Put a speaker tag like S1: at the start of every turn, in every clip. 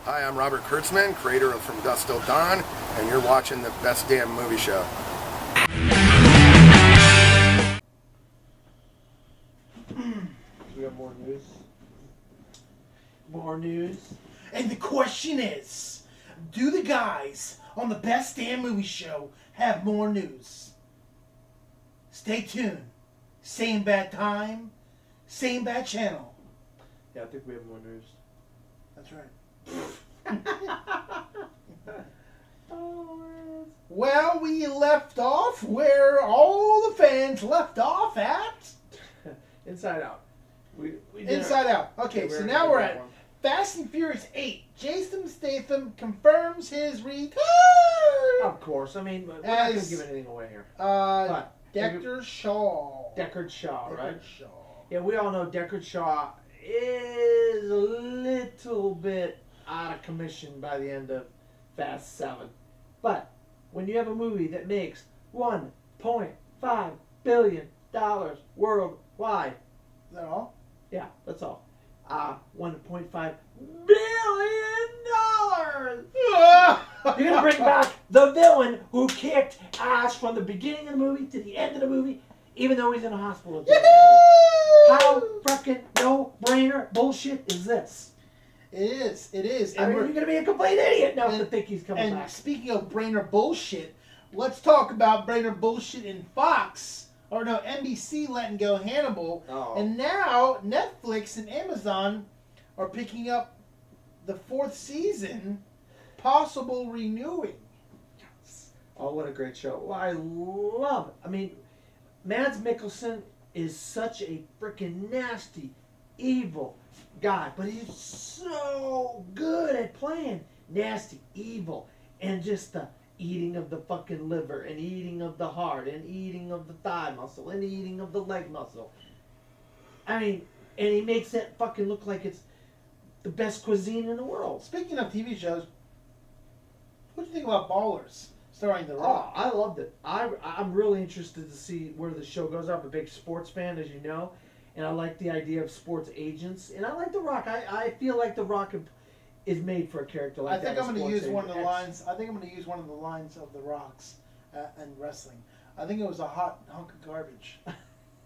S1: Hi, I'm Robert Kurtzman, creator of From Dusk Till Dawn, and you're watching the Best Damn Movie Show.
S2: We have more news. More news.
S3: And the question is, do the guys on the Best Damn Movie Show have more news? Stay tuned. Same bad time, same bad channel.
S2: Yeah, I think we have more news.
S3: That's right. Well, we left off where all the fans left off at.
S2: Inside Out. We
S3: Inside Out. Okay, so now we're at Fast and Furious 8. Jason Statham confirms his return.
S2: Of course. I mean, we're not going to give anything away here.
S3: Deckard Shaw.
S2: Deckard Shaw, right?
S3: Deckard Shaw.
S2: Yeah, we all know Deckard Shaw is a little bit out of commission by the end of Fast 7. But when you have a movie that makes $1.5 billion worldwide.
S3: Is that all?
S2: Yeah, that's all. $1.5 billion. You're gonna bring back the villain who kicked ass from the beginning of the movie to the end of the movie, even though he's in a hospital. How fucking no-brainer bullshit is this?
S3: It is. It is.
S2: I mean, you're gonna be a complete idiot now to think he's coming back.
S3: And speaking of brainer bullshit, let's talk about brainer bullshit in Fox. Or no, NBC letting go Hannibal.
S2: Oh.
S3: And now Netflix and Amazon are picking up the 4th season, possible renewing.
S2: Oh, what a great show. Well, I love it. I mean, Mads Mikkelsen is such a freaking nasty, evil guy. But he's so good at playing nasty, evil, and just the eating of the fucking liver, and eating of the heart, and eating of the thigh muscle, and eating of the leg muscle. I mean, and he makes that fucking look like it's the best cuisine in the world.
S3: Speaking of TV shows, what do you think about Ballers, starring The Rock?
S2: Oh, I loved it. I'm really interested to see where the show goes. I'm a big sports fan, as you know, and I like the idea of sports agents, and I like The Rock. I feel like The Rock is made for a character like that.
S3: I think I'm going to use one of the lines. I think I'm going to use one of the lines of The Rock's in wrestling. I think it was a hot hunk of garbage.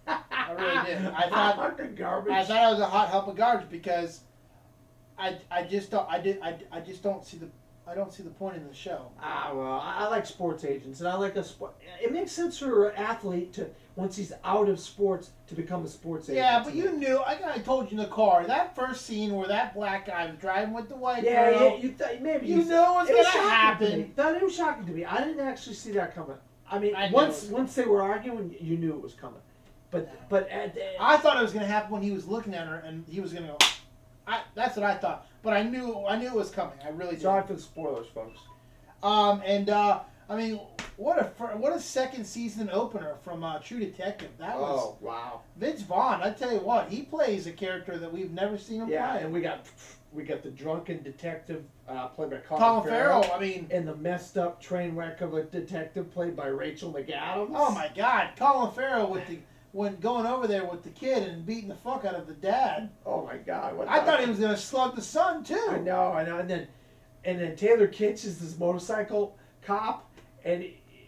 S3: I really did. I thought
S2: hunk of garbage.
S3: I thought it was a hot hunk of garbage because I just don't see the point in the show.
S2: Well, I like sports agents, and I like a sport. It makes sense for an athlete to, once he's out of sports, to become a sports agent.
S3: Yeah, but you knew. I told you in the car that first scene where that black guy was driving with the white girl.
S2: Yeah, you thought maybe
S3: you knew it was going to happen.
S2: It was shocking to me. I didn't actually see that coming. I mean, once they were arguing, you knew it was coming. But
S3: I thought it was going to happen when he was looking at her, and he was going to go. That's what I thought, but I knew it was coming. I really did.
S2: Sorry for the spoilers, folks.
S3: I mean, what a second season opener from True Detective. That was.
S2: Oh wow.
S3: Vince Vaughn, I tell you what, he plays a character that we've never seen him play.
S2: Yeah, and we got the drunken detective played by
S3: Colin Farrell. I mean,
S2: and the messed up train wreck of a detective played by Rachel McAdams.
S3: Oh my God, Colin Farrell when going over there with the kid and beating the fuck out of the dad.
S2: Oh my God!
S3: I thought he was gonna slug the son too.
S2: I know, and then Taylor Kitsch is this motorcycle cop, and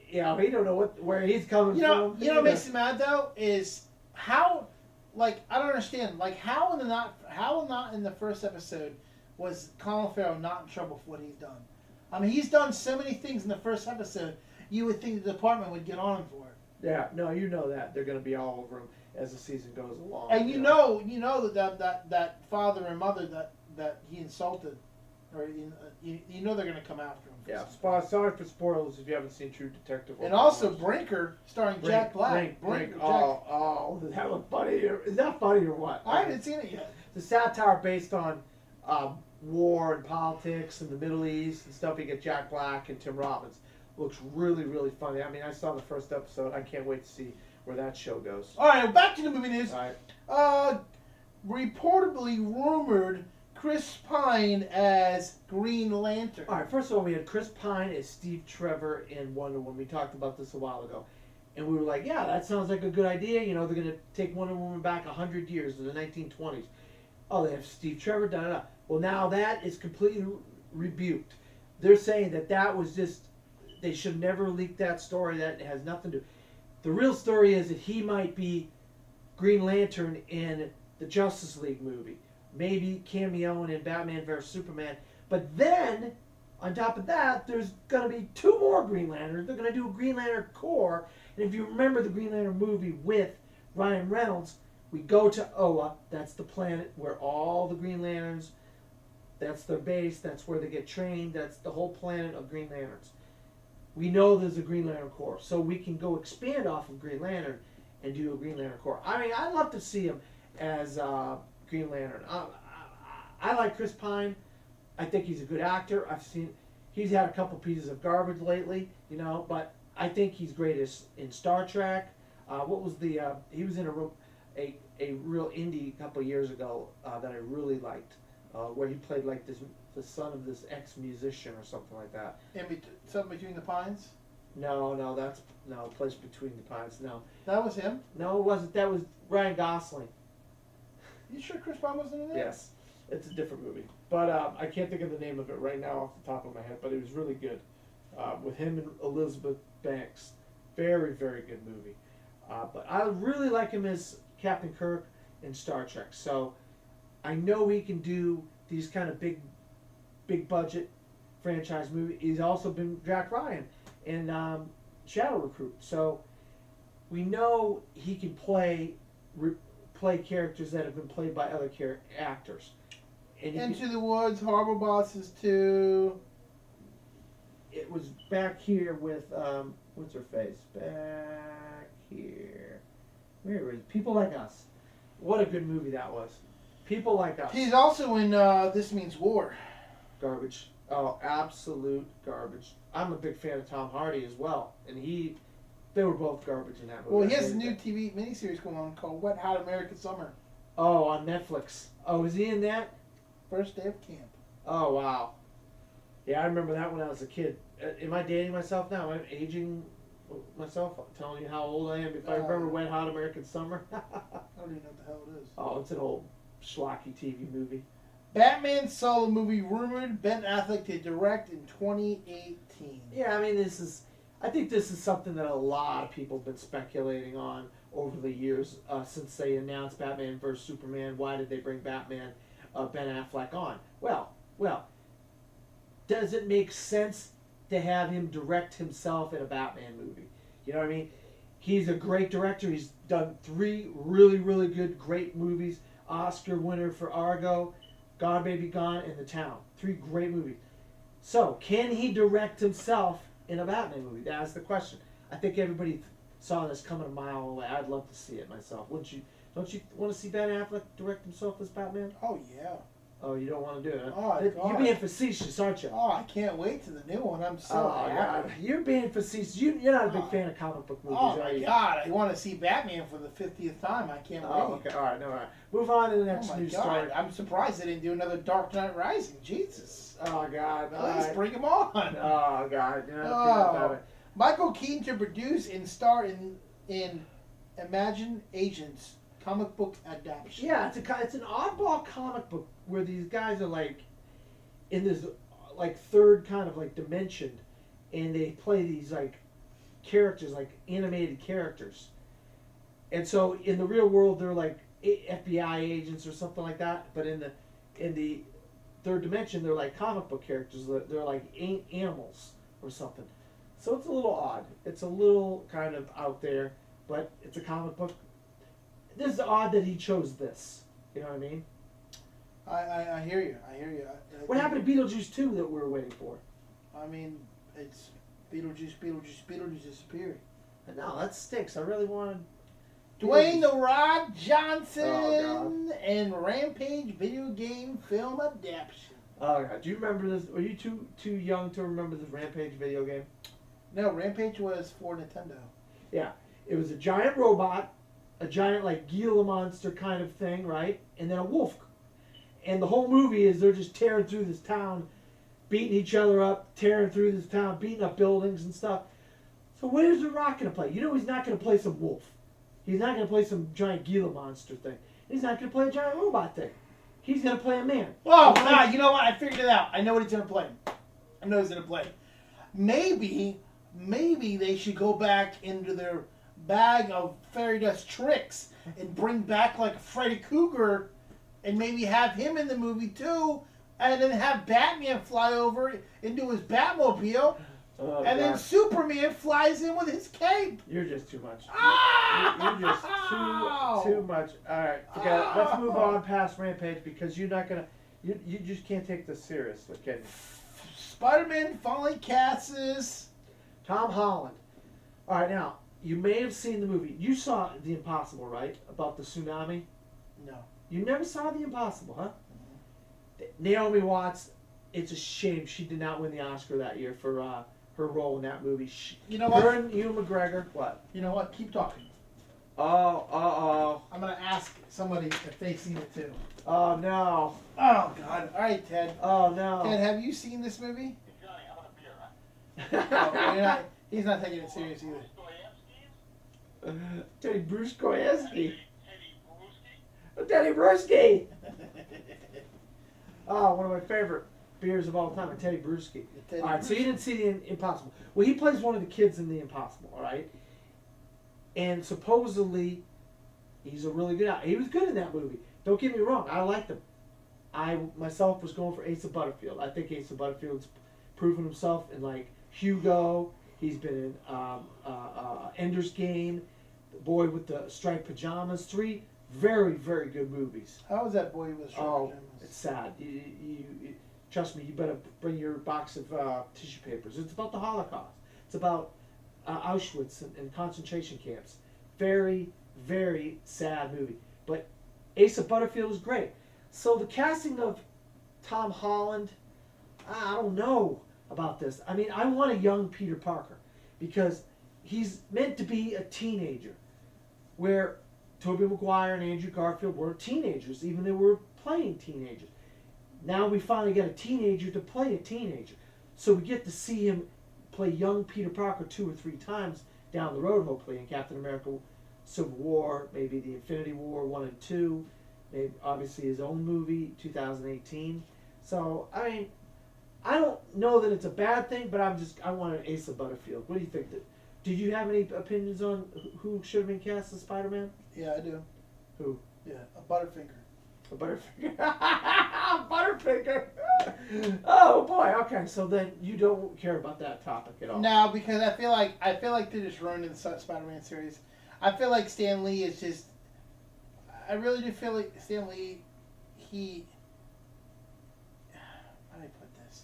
S2: he don't know where he's coming from.
S3: You know what makes me mad though is how, like, I don't understand, like how not in the first episode was Colin Farrell not in trouble for what he's done. I mean, he's done so many things in the first episode. You would think the department would get on him for it.
S2: Yeah, no, you know that they're going to be all over him as the season goes along.
S3: And you know that father and mother that he insulted, or you know they're going to come after him.
S2: Yeah, sorry for spoilers if you haven't seen True Detective.
S3: And also Brinker, starring Jack Black.
S2: Brink. Oh, does that look funny? Is that funny or what?
S3: I haven't seen it yet.
S2: The satire based on war and politics in the Middle East and stuff. You get Jack Black and Tim Robbins. Looks really, really funny. I mean, I saw the first episode. I can't wait to see where that show goes.
S3: All right, back to the movie news.
S2: All right.
S3: Reportedly rumored Chris Pine as Green Lantern.
S2: All right, first of all, we had Chris Pine as Steve Trevor in Wonder Woman. We talked about this a while ago. And we were like, yeah, that sounds like a good idea. You know, they're going to take Wonder Woman back 100 years to the 1920s. Oh, they have Steve Trevor, da-da-da. Well, now that is completely rebuked. They're saying that was just, they should never leak that story. That has nothing to. The real story is that he might be Green Lantern in the Justice League movie, maybe cameoing in Batman vs Superman. But then, on top of that, there's going to be 2 more Green Lanterns. They're going to do a Green Lantern Corps. And if you remember the Green Lantern movie with Ryan Reynolds, we go to Oa. That's the planet where all the Green Lanterns, that's their base. That's where they get trained. That's the whole planet of Green Lanterns. We know there's a Green Lantern Corps. So we can go expand off of Green Lantern and do a Green Lantern Corps. I mean, I'd love to see him as Green Lantern. I like Chris Pine. I think he's a good actor. He's had a couple pieces of garbage lately, but I think he's great in Star Trek. What was he was in a real indie a couple of years ago that I really liked, where he played like the son of this ex-musician or something like that.
S3: Something Between the Pines?
S2: No, that's Place Between the Pines. No,
S3: that was him.
S2: No, it wasn't. That was Ryan Gosling.
S3: You sure Chris Pine wasn't in there?
S2: Yes, it's a different movie, but I can't think of the name of it right now off the top of my head. But it was really good, with him and Elizabeth Banks. Very, very good movie. But I really like him as Captain Kirk in Star Trek. So I know he can do these kind of big budget franchise movies. He's also been Jack Ryan in Shadow Recruit. So we know he can play characters that have been played by other actors. And
S3: Into the Woods, Horrible Bosses 2.
S2: It was back here with what's her face? Back here. Where is People Like Us? What a good movie that was. People Like Us.
S3: He's also in This Means War.
S2: Garbage. Oh, absolute garbage. I'm a big fan of Tom Hardy as well, and they were both garbage in that movie.
S3: Well, he has a new TV miniseries going on called Wet Hot American Summer.
S2: Oh, on Netflix. Oh, is he in that?
S3: First day of camp.
S2: Oh, wow. Yeah, I remember that when I was a kid. Am I dating myself now? Am I aging myself? I'm telling you how old I am. If I remember Wet Hot American Summer.
S3: I don't even know what the hell it is.
S2: Oh, it's an old schlocky TV movie.
S3: Batman solo movie rumored Ben Affleck to direct in 2018.
S2: Yeah, I mean, I think this is something that a lot of people have been speculating on over the years since they announced Batman vs Superman. Why did they bring Ben Affleck on? Well, does it make sense to have him direct himself in a Batman movie? You know what I mean? He's a great director. He's done 3 really, really good, great movies. Oscar winner for Argo, Gone Baby Gone, and The Town. 3 great movies. So, can he direct himself in a Batman movie? That's the question. I think everybody saw this coming a mile away. I'd love to see it myself. Wouldn't you? Don't you want to see Ben Affleck direct himself as Batman?
S3: Oh, yeah.
S2: Oh, you don't want to do it, huh?
S3: Oh,
S2: You're being facetious, aren't you?
S3: Oh, I can't wait to the new one. I'm so happy.
S2: God. You're being facetious. You're not a big fan of comic book movies,
S3: oh,
S2: are you?
S3: my God. I want to see Batman for the 50th time. I can't wait.
S2: Okay. All right. Move on to the next news story.
S3: I'm surprised they didn't do another Dark Knight Rising. Jesus.
S2: Oh, God.
S3: Please bring him on.
S2: Oh, God. Yeah,
S3: Michael Keaton to produce and star in Imagine Agents comic book adaptation.
S2: Yeah, it's an oddball comic book where these guys are like in this like third kind of like dimension, and they play these like characters, like animated characters. And so in the real world they're like FBI agents or something like that, but in the third dimension they're like comic book characters. They're like animals or something. So it's a little odd. It's a little kind of out there, but it's a comic book. This is odd that he chose this. You know what I mean?
S3: I hear you.
S2: What happened to Beetlejuice 2 that we were waiting for?
S3: I mean, it's Beetlejuice disappeared.
S2: No, that stinks. I really wanted...
S3: Dwayne The Rock Johnson and Rampage video game film adaptation.
S2: Oh, God. Do you remember this? Were you too young to remember this Rampage video game?
S3: No, Rampage was for Nintendo.
S2: Yeah. It was a giant robot, a giant like Gila monster kind of thing, right? And then a wolf. And the whole movie is they're just tearing through this town, beating each other up, tearing through this town, beating up buildings and stuff. So where's The Rock going to play? You know he's not going to play some wolf. He's not going to play some giant Gila monster thing. He's not going to play a giant robot thing. He's gonna play a man.
S3: Well, you know what? I figured it out. I know what he's gonna play. I know he's gonna play. Maybe they should go back into their bag of fairy dust tricks and bring back like Freddy Krueger, and maybe have him in the movie too, and then have Batman fly over into his Batmobile, and then Superman flies in with his cape.
S2: You're just too much.
S3: Ah!
S2: You're just too much. All right, forget it. Let's move on past Rampage because you're not gonna. You just can't take this seriously, can you?
S3: Spider-Man finally casts
S2: Tom Holland. All right, now you may have seen the movie. You saw The Impossible, right? About the tsunami.
S3: No.
S2: You never saw The Impossible, huh? Naomi Watts. It's a shame she did not win the Oscar that year for her role in that movie.
S3: You know what?
S2: Her and Ewan McGregor. What?
S3: You know what? Keep talking.
S2: Oh.
S3: I'm gonna ask somebody if they've seen it too.
S2: Oh no.
S3: Oh God! All right, Ted.
S2: Oh no.
S3: Ted, have you seen this movie?
S4: Johnny, how about a beer, huh?
S3: Oh, he's not taking it serious either.
S2: Teddy Bruschi.
S4: Teddy
S2: Teddy Bruschi. Oh, one of my favorite beers of all time, a Teddy Bruschi.
S3: Teddy
S2: All right, so you
S3: Bruschi.
S2: didn't see The Impossible. Well, he plays one of the kids in The Impossible, all right? And supposedly, he's a really good actor. He was good in that movie. Don't get me wrong, I liked him. I myself was going for Asa Butterfield. I think Asa Butterfield's proven himself in like Hugo. He's been in Ender's Game, The Boy with the Striped Pajamas. 3 very, very good movies.
S3: How was that boy with
S2: Oh, it's sad. You trust me. You better bring your box of tissue papers. It's about the Holocaust. It's about Auschwitz and concentration camps. Very, very sad movie. But Asa Butterfield is great. So the casting of Tom Holland, I don't know about this. I mean, I want a young Peter Parker because he's meant to be a teenager, where Tobey Maguire and Andrew Garfield were teenagers, even though they were playing teenagers. Now we finally get a teenager to play a teenager. So we get to see him play young Peter Parker 2 or 3 times down the road, hopefully, in Captain America Civil War, maybe the Infinity War 1 and 2, maybe obviously his own movie, 2018. So, I mean, I don't know that it's a bad thing, but I want an Asa Butterfield. What do you think? Did you have any opinions on who should have been cast as Spider-Man?
S3: Yeah, I do.
S2: Who?
S3: Yeah, a Butterfinger.
S2: A Butterfinger. Butterfinger. Oh boy. Okay, so then you don't care about that topic at all.
S3: No, because I feel like they're just ruining the Spider-Man series. I feel like Stan Lee is just. I really do feel like Stan Lee. How do I put this?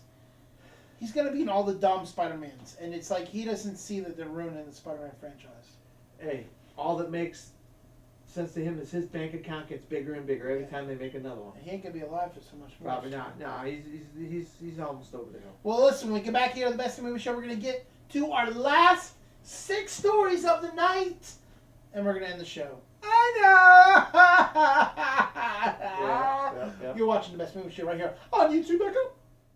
S3: He's gonna be in all the dumb Spider-Mans, and it's like he doesn't see that they're ruining the Spider-Man franchise.
S2: Hey, all that makes sense to him is his bank account gets bigger and bigger every time they make another one.
S3: He ain't gonna be alive for so much more.
S2: Probably not. No, he's almost over the hill.
S3: Well, listen, when we get back here to the Best of Movie Show, we're going to get to our last 6 stories of the night, and we're going to end the show. I know!
S2: Yeah.
S3: You're watching the Best Movie Show right here on YouTube.com.